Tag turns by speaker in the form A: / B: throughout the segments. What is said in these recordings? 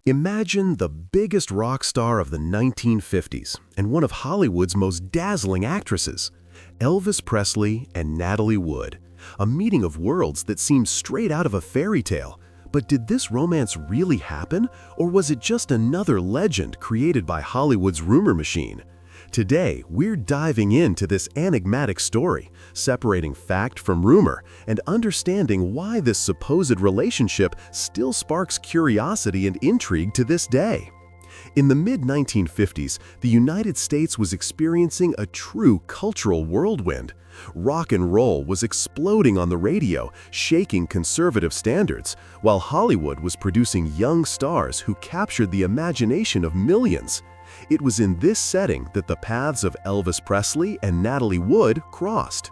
A: Imagine the biggest rock star of the 1950s and one of Hollywood's most dazzling actresses, Elvis Presley and Natalie Wood, a meeting of worlds that seems straight out of a fairy tale. But did this romance really happen, or was it just another legend created by Hollywood's rumor machine? Today, we're diving into this enigmatic story, separating fact from rumor, and understanding why this supposed relationship still sparks curiosity and intrigue to this day. In the mid-1950s, the United States was experiencing a true cultural whirlwind. Rock and roll was exploding on the radio, shaking conservative standards, while Hollywood was producing young stars who captured the imagination of millions. It was in this setting that the paths of Elvis Presley and Natalie Wood crossed.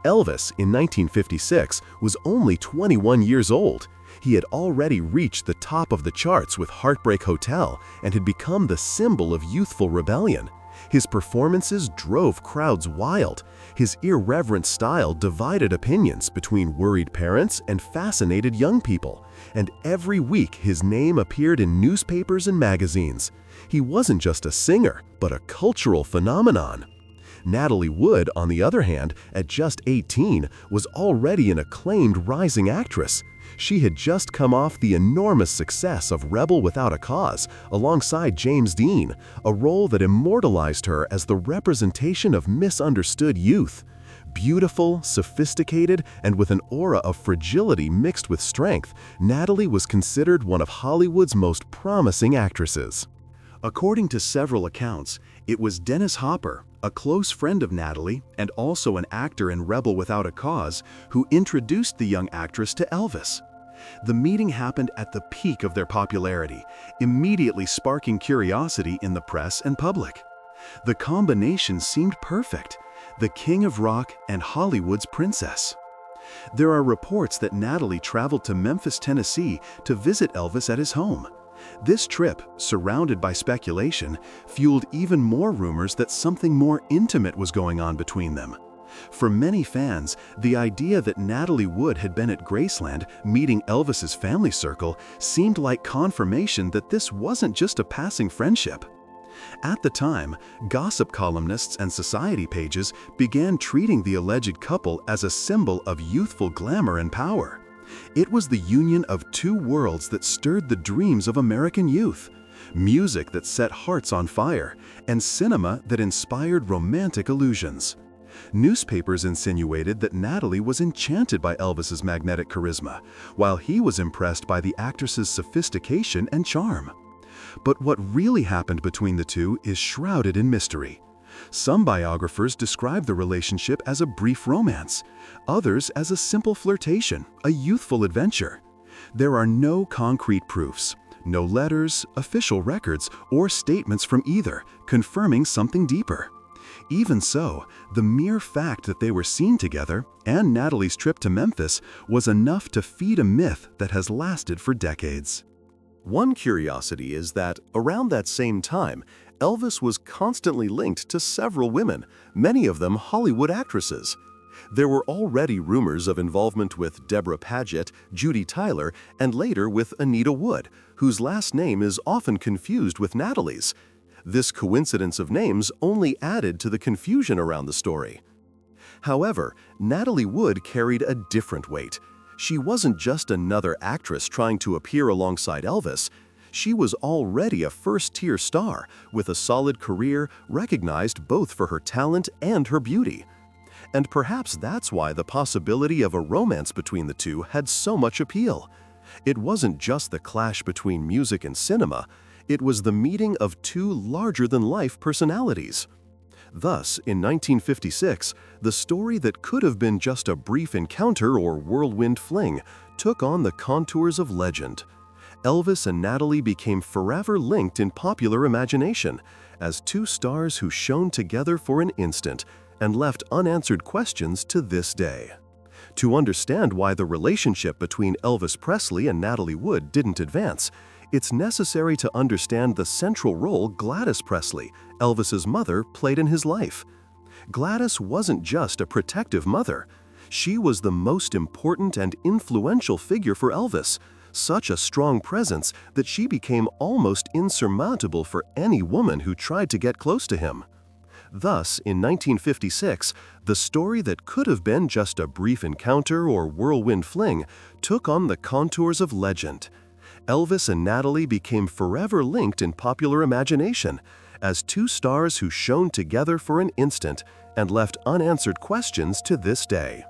A: Elvis, in 1956, was only 21 years old. He had already reached the top of the charts with Heartbreak Hotel and had become the symbol of youthful rebellion. His performances drove crowds wild. His irreverent style divided opinions between worried parents and fascinated young people. And every week his name appeared in newspapers and magazines. He wasn't just a singer, but a cultural phenomenon. Natalie Wood, on the other hand, at just 18, was already an acclaimed rising actress. She had just come off the enormous success of Rebel Without a Cause alongside James Dean, a role that immortalized her as the representation of misunderstood youth. Beautiful, sophisticated, and with an aura of fragility mixed with strength, Natalie was considered one of Hollywood's most promising actresses. According to several accounts, it was Dennis Hopper, a close friend of Natalie and also an actor in Rebel Without a Cause, who introduced the young actress to Elvis. The meeting happened at the peak of their popularity, immediately sparking curiosity in the press and public. The combination seemed perfect, the king of rock and Hollywood's princess. There are reports that Natalie traveled to Memphis, Tennessee to visit Elvis at his home. This trip, surrounded by speculation, fueled even more rumors that something more intimate was going on between them. For many fans, the idea that Natalie Wood had been at Graceland meeting Elvis's family circle seemed like confirmation that this wasn't just a passing friendship. At the time, gossip columnists and society pages began treating the alleged couple as a symbol of youthful glamour and power. It was the union of two worlds that stirred the dreams of American youth: music that set hearts on fire, and cinema that inspired romantic illusions. Newspapers insinuated that Natalie was enchanted by Elvis's magnetic charisma, while he was impressed by the actress's sophistication and charm. But what really happened between the two is shrouded in mystery. Some biographers describe the relationship as a brief romance, others as a simple flirtation, a youthful adventure. There are no concrete proofs, no letters, official records, or statements from either, confirming something deeper. Even so, the mere fact that they were seen together, and Natalie's trip to Memphis, was enough to feed a myth that has lasted for decades. One curiosity is that, around that same time, Elvis was constantly linked to several women, many of them Hollywood actresses. There were already rumors of involvement with Deborah Paget, Judy Tyler, and later with Anita Wood, whose last name is often confused with Natalie's. This coincidence of names only added to the confusion around the story. However, Natalie Wood carried a different weight. She wasn't just another actress trying to appear alongside Elvis. She was already a first-tier star with a solid career recognized both for her talent and her beauty. And perhaps that's why the possibility of a romance between the two had so much appeal. It wasn't just the clash between music and cinema, it was the meeting of two larger-than-life personalities. Thus, in 1956, the story that could have been just a brief encounter or whirlwind fling took on the contours of legend. Elvis and Natalie became forever linked in popular imagination as two stars who shone together for an instant and left unanswered questions to this day. To understand why the relationship between Elvis Presley and Natalie Wood didn't advance, it's necessary to understand the central role Gladys Presley, Elvis's mother, played in his life. Gladys wasn't just a protective mother. She was the most important and influential figure for Elvis, such a strong presence that she became almost insurmountable for any woman who tried to get close to him. Thus, in 1956, the story that could have been just a brief encounter or whirlwind fling took on the contours of legend. Elvis and Natalie became forever linked in popular imagination as two stars who shone together for an instant and left unanswered questions to this day.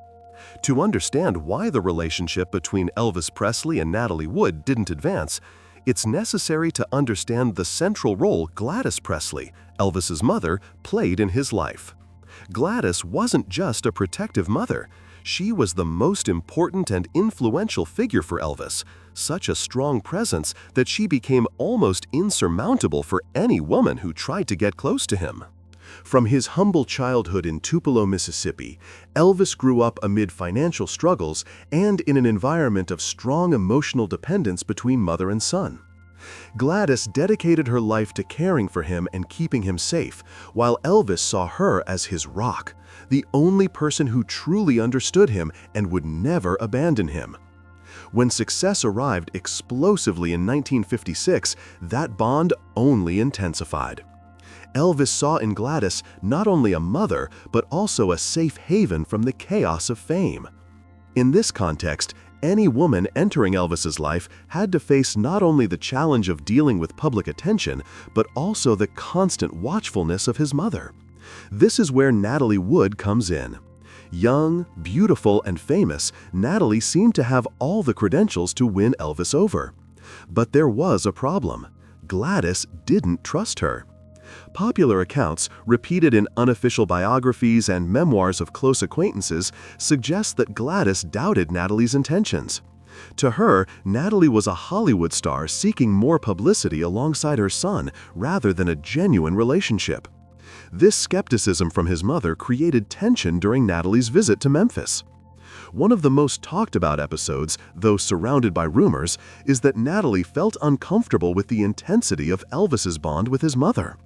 A: To understand why the relationship between Elvis Presley and Natalie Wood didn't advance, it's necessary to understand the central role Gladys Presley, Elvis's mother, played in his life. Gladys wasn't just a protective mother. She was the most important and influential figure for Elvis, such a strong presence that she became almost insurmountable for any woman who tried to get close to him. From his humble childhood in Tupelo, Mississippi, Elvis grew up amid financial struggles and in an environment of strong emotional dependence between mother and son. Gladys dedicated her life to caring for him and keeping him safe, while Elvis saw her as his rock, the only person who truly understood him and would never abandon him. When success arrived explosively in 1956, that bond only intensified. Elvis saw in Gladys not only a mother, but also a safe haven from the chaos of fame. In this context, any woman entering Elvis's life had to face not only the challenge of dealing with public attention, but also the constant watchfulness of his mother. This is where Natalie Wood comes in. Young, beautiful, and famous, Natalie seemed to have all the credentials to win Elvis over. But there was a problem. Gladys didn't trust her. Popular accounts, repeated in unofficial biographies and memoirs of close acquaintances, suggest that Gladys doubted Natalie's intentions. To her, Natalie was a Hollywood star seeking more publicity alongside her son rather than a genuine relationship. This skepticism from his mother created tension during Natalie's visit to Memphis. One of the most talked about episodes, though surrounded by rumors, is that Natalie felt uncomfortable with the intensity of Elvis's bond with his mother.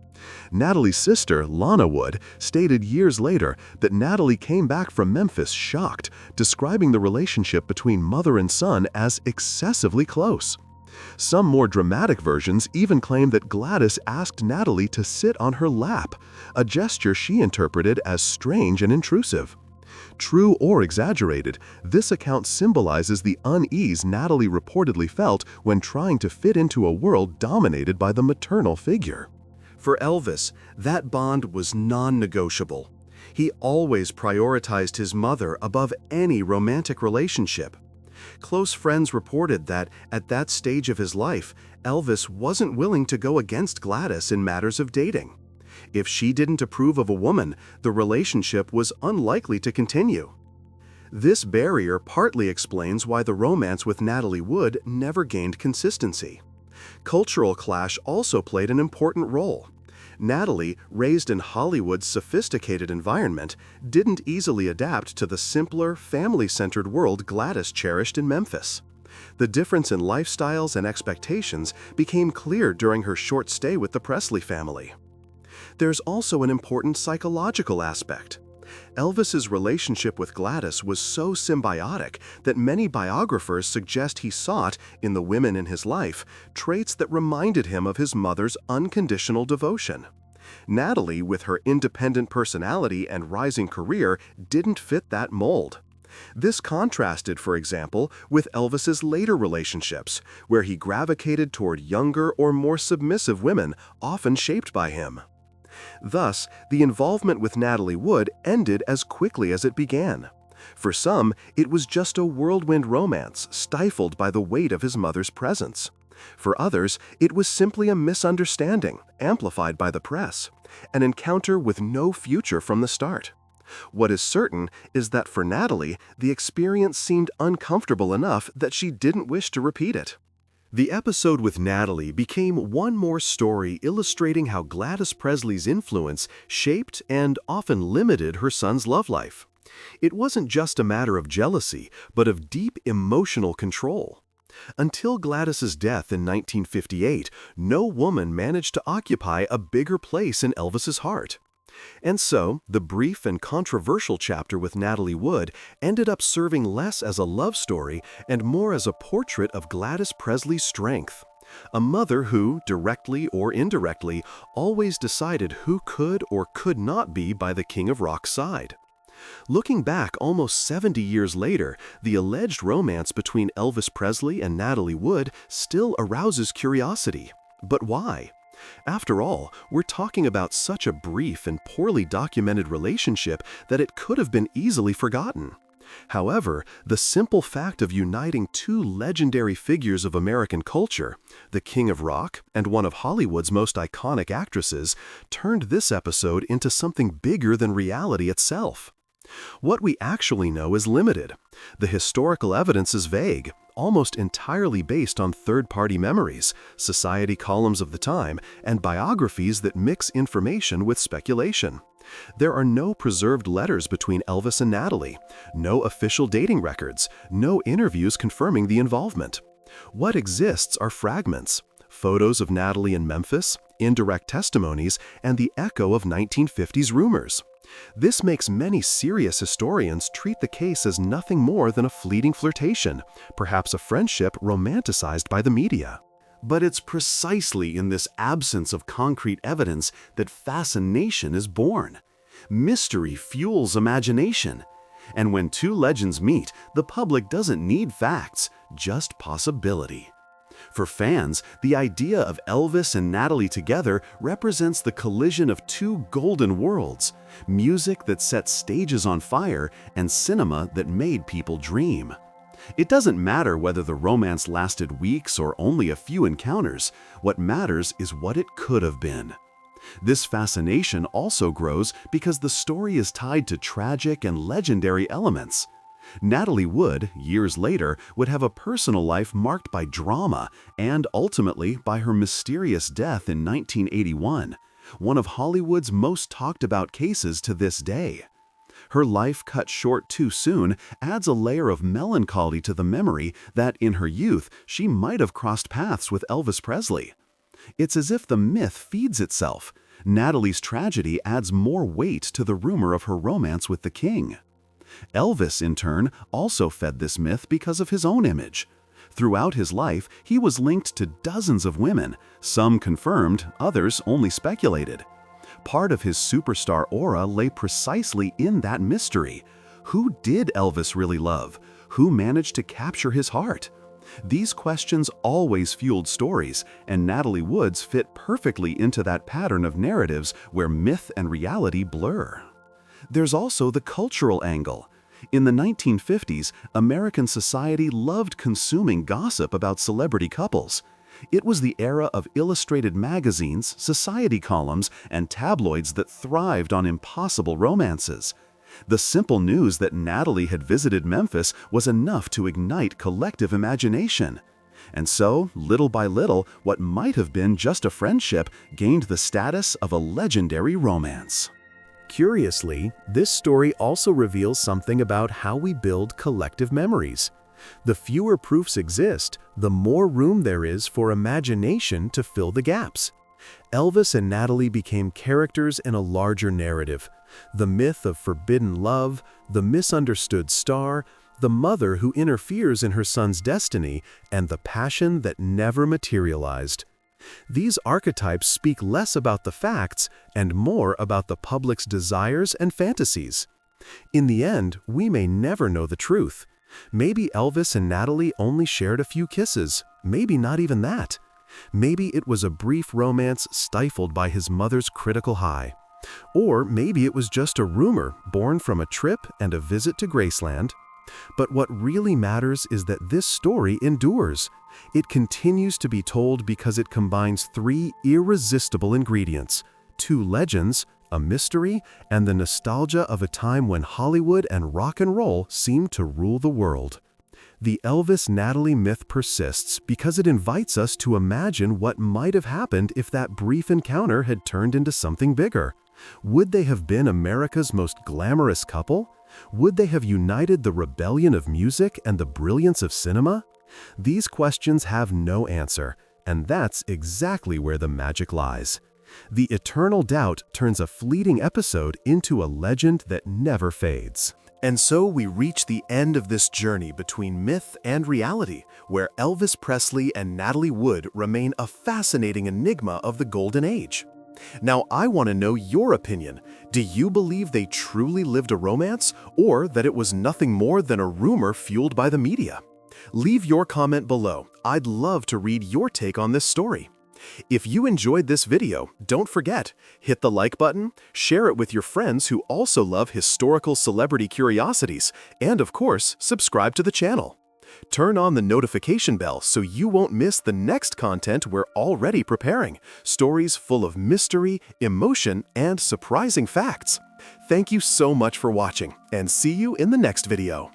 A: Natalie's sister, Lana Wood, stated years later that Natalie came back from Memphis shocked, describing the relationship between mother and son as excessively close. Some more dramatic versions even claim that Gladys asked Natalie to sit on her lap, a gesture she interpreted as strange and intrusive. True or exaggerated, this account symbolizes the unease Natalie reportedly felt when trying to fit into a world dominated by the maternal figure. For Elvis, that bond was non-negotiable. He always prioritized his mother above any romantic relationship. Close friends reported that, at that stage of his life, Elvis wasn't willing to go against Gladys in matters of dating. If she didn't approve of a woman, the relationship was unlikely to continue. This barrier partly explains why the romance with Natalie Wood never gained consistency. Cultural clash also played an important role. Natalie, raised in Hollywood's sophisticated environment, didn't easily adapt to the simpler, family-centered world Gladys cherished in Memphis. The difference in lifestyles and expectations became clear during her short stay with the Presley family. There's also an important psychological aspect. Elvis's relationship with Gladys was so symbiotic that many biographers suggest he sought, in the women in his life, traits that reminded him of his mother's unconditional devotion. Natalie, with her independent personality and rising career, didn't fit that mold. This contrasted, for example, with Elvis's later relationships, where he gravitated toward younger or more submissive women, often shaped by him. Thus, the involvement with Natalie Wood ended as quickly as it began. For some, it was just a whirlwind romance, stifled by the weight of his mother's presence. For others, it was simply a misunderstanding, amplified by the press, an encounter with no future from the start. What is certain is that for Natalie, the experience seemed uncomfortable enough that she didn't wish to repeat it. The episode with Natalie became one more story illustrating how Gladys Presley's influence shaped and often limited her son's love life. It wasn't just a matter of jealousy, but of deep emotional control. Until Gladys's death in 1958, no woman managed to occupy a bigger place in Elvis's heart. And so, the brief and controversial chapter with Natalie Wood ended up serving less as a love story and more as a portrait of Gladys Presley's strength. A mother who, directly or indirectly, always decided who could or could not be by the King of Rock's side. Looking back almost 70 years later, the alleged romance between Elvis Presley and Natalie Wood still arouses curiosity. But why? After all, we're talking about such a brief and poorly documented relationship that it could have been easily forgotten. However, the simple fact of uniting two legendary figures of American culture, the King of Rock and one of Hollywood's most iconic actresses, turned this episode into something bigger than reality itself. What we actually know is limited. The historical evidence is vague, almost entirely based on third-party memories, society columns of the time, and biographies that mix information with speculation. There are no preserved letters between Elvis and Natalie, no official dating records, no interviews confirming the involvement. What exists are fragments, photos of Natalie in Memphis, indirect testimonies, and the echo of 1950s rumors. This makes many serious historians treat the case as nothing more than a fleeting flirtation, perhaps a friendship romanticized by the media. But it's precisely in this absence of concrete evidence that fascination is born. Mystery fuels imagination. And when two legends meet, the public doesn't need facts, just possibility. For fans, the idea of Elvis and Natalie together represents the collision of two golden worlds, music that set stages on fire and cinema that made people dream. It doesn't matter whether the romance lasted weeks or only a few encounters. What matters is what it could have been. This fascination also grows because the story is tied to tragic and legendary elements. Natalie Wood, years later, would have a personal life marked by drama and ultimately by her mysterious death in 1981, one of Hollywood's most talked about cases to this day. Her life cut short too soon adds a layer of melancholy to the memory that, in her youth, she might have crossed paths with Elvis Presley. It's as if the myth feeds itself. Natalie's tragedy adds more weight to the rumor of her romance with the king. Elvis, in turn, also fed this myth because of his own image. Throughout his life, he was linked to dozens of women, some confirmed, others only speculated. Part of his superstar aura lay precisely in that mystery. Who did Elvis really love? Who managed to capture his heart? These questions always fueled stories, and Natalie Wood's fit perfectly into that pattern of narratives where myth and reality blur. There's also the cultural angle. In the 1950s, American society loved consuming gossip about celebrity couples. It was the era of illustrated magazines, society columns, and tabloids that thrived on impossible romances. The simple news that Natalie had visited Memphis was enough to ignite collective imagination. And so, little by little, what might have been just a friendship gained the status of a legendary romance.
B: Curiously, this story also reveals something about how we build collective memories. The fewer proofs exist, the more room there is for imagination to fill the gaps. Elvis and Natalie became characters in a larger narrative. The myth of forbidden love, the misunderstood star, the mother who interferes in her son's destiny, and the passion that never materialized. These archetypes speak less about the facts and more about the public's desires and fantasies. In the end, we may never know the truth. Maybe Elvis and Natalie only shared a few kisses, maybe not even that. Maybe it was a brief romance stifled by his mother's critical high. Or maybe it was just a rumor born from a trip and a visit to Graceland. But what really matters is that this story endures. It continues to be told because it combines three irresistible ingredients: two legends, a mystery, and the nostalgia of a time when Hollywood and rock and roll seemed to rule the world. The Elvis-Natalie myth persists because it invites us to imagine what might have happened if that brief encounter had turned into something bigger. Would they have been America's most glamorous couple? Would they have united the rebellion of music and the brilliance of cinema? These questions have no answer, and that's exactly where the magic lies.
A: The eternal doubt turns a fleeting episode into a legend that never fades. And so we reach the end of this journey between myth and reality, where Elvis Presley and Natalie Wood remain a fascinating enigma of the Golden Age. Now, I want to know your opinion. Do you believe they truly lived a romance, or that it was nothing more than a rumor fueled by the media? Leave your comment below. I'd love to read your take on this story. If you enjoyed this video, don't forget, hit the like button, share it with your friends who also love historical celebrity curiosities, and of course, subscribe to the channel. Turn on the notification bell so you won't miss the next content we're already preparing, stories full of mystery, emotion, and surprising facts. Thank you so much for watching, and see you in the next video.